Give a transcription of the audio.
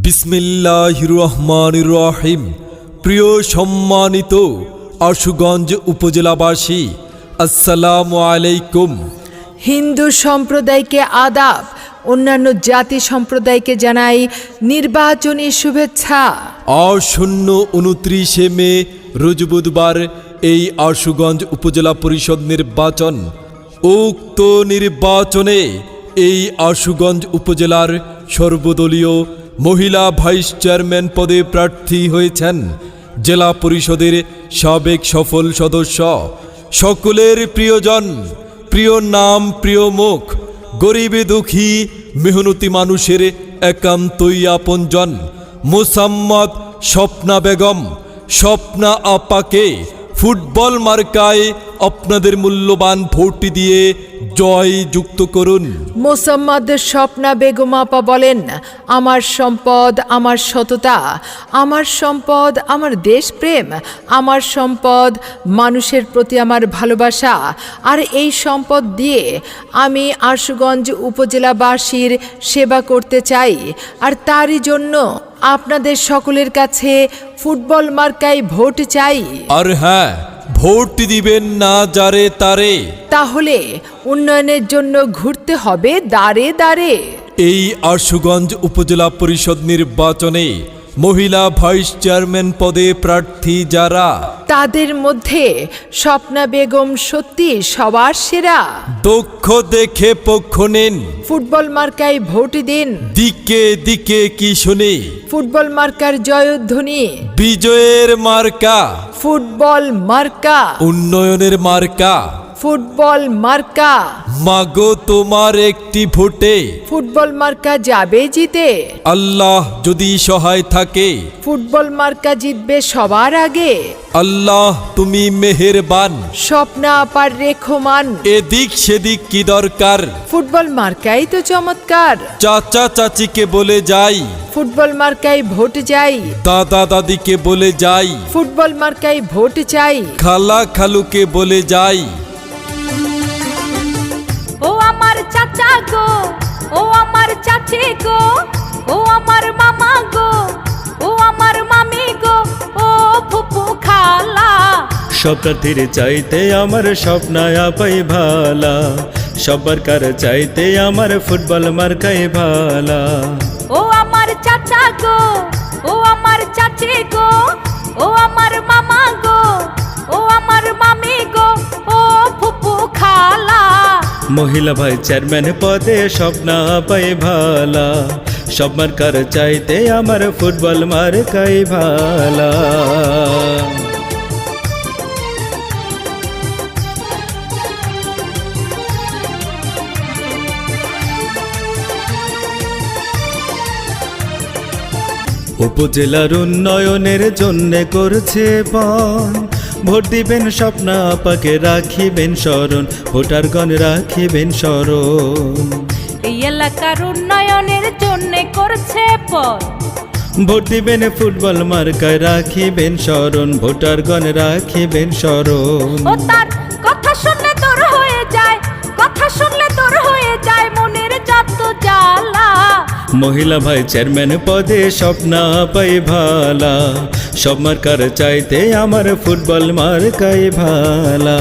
বিসমিল্লাহির রহমানির রহিম। প্রিয় সম্মানিত আশুগঞ্জ উপজেলাবাসী, আসসালামু আলাইকুম। হিন্দু সম্প্রদায়কে আদাব, অন্যান্য জাতি সম্প্রদায়কে জানাই নির্বাচনী শুভেচ্ছা। আসন্ন 29শে মে রোজ বুধবার এই আশুগঞ্জ উপজেলা পরিষদ নির্বাচন। উক্ত নির্বাচনে এই আশুগঞ্জ উপজেলার সর্বদলীয় মহিলা ভাইস চেয়ারম্যান পদে প্রার্থী হয়েছেন জেলা পরিষদের সাবেক সফল সদস্য, সকলের প্রিয়জন, প্রিয় নাম, প্রিয় মুখ, গরিবে দুঃখী মেহনতি মানুষের একান্তই আপনজন মোসাম্মদ স্বপ্না বেগম। স্বপ্না আপাকে ফুটবল মার্কায় আপনাদের মূল্যবান ভোট দিয়ে জয় যুক্ত করুন। মোসাম্মদ স্বপ্না বেগম আপা বলেন, আমার সম্পদ আমার সততা, আমার সম্পদ আমার দেশপ্রেম, আমার সম্পদ মানুষের প্রতি আমার ভালোবাসা। আর এই সম্পদ দিয়ে আমি আশুগঞ্জ উপজেলাবাসীর সেবা করতে চাই। আর তারই জন্য আপনাদের সকলের কাছে ফুটবল মার্কায় ভোট চাই। আর হ্যাঁ, ভোট দিবেন না যারে তারে, তাহলে উন্নয়নের জন্য ঘুরতে হবে দাঁড়ে দাঁড়ে। এই আশুগঞ্জ উপজেলা পরিষদ নির্বাচনে মহিলা ভাইস চেয়ারম্যান পদে প্রার্থী যারা, তাদের মধ্যে স্বপ্না বেগম সত্যি সবার সেরা। দক্ষ দেখে পক্ষ নিন, ফুটবল মার্কায় ভোট দিন। দিকে দিকে কি শুনি, ফুটবল মার্কার জয়ধ্বনি। বিজয়ের মার্কা, ফুটবল মার্কা, উন্নয়নের মার্কা। ফুটবল মার্কা। মাগো তোমার একটি ভোটে ফুটবল মার্কা যাবে জিতে। আল্লাহ যদি সহায় থাকে, ফুটবল মার্কা জিতবে সবার আগে। আল্লাহ তুমি মেহেরবান। স্বপ্না আপার রেখমান, এদিক সেদিক কি দরকার, ফুটবল মার্কাই তো চমৎকার। চাচা চাচিকে বলে যাই, ফুটবল মার্কায় ভোট যাই। দাদা দাদিকে বলে যাই, ফুটবল মার্কায় ভোট চাই। খালা খালুকে বলে যাই, ও আমার চাচা গো, ও আমার চাচি গো, ও আমার মামা গো, ও আমার মামি গো, ও ফুপু খালা। সব প্রার্থীর চাইতে আমার স্বপ্না আপাই ভালা, সবার কার চাইতে আমার ফুটবল মার্কাই ভালা। ও আমার চাচা গো, ও আমার চাচি গো, ও আমার মামা গো, ও আমার মামি গো, ও ফুপু খালা। মহিলা ভাই চেয়ারম্যান পদে স্বপ্না আপাই ভালা, সব মার্কার চাইতে আমার ফুটবল মার্কাই ভালা। উপজেলার উন্নয়নের জন্য করছে পণ, ভোট দিবেন স্বপ্না আপাকে রাখিবেন স্মরণ, ভোটারগণ রাখিবেন স্মরণ। এই এলাকার উন্নয়নের জন্য করছে পর, ভোট দিবেন ফুটবল মার্কায় রাখিবেন স্মরণ, ভোটারগণ রাখিবেন স্মরণ। ও তার কথা শুনলে তোর হয়ে যায়, কথা শুনলে তোর হয়ে যায় মনের যত জ্বালা। মহিলা ভাই চেয়ারম্যান পদে স্বপ্না আপাই ভালা, সব মার্কার চাইতে আমার ফুটবল মার্কাই ভালা।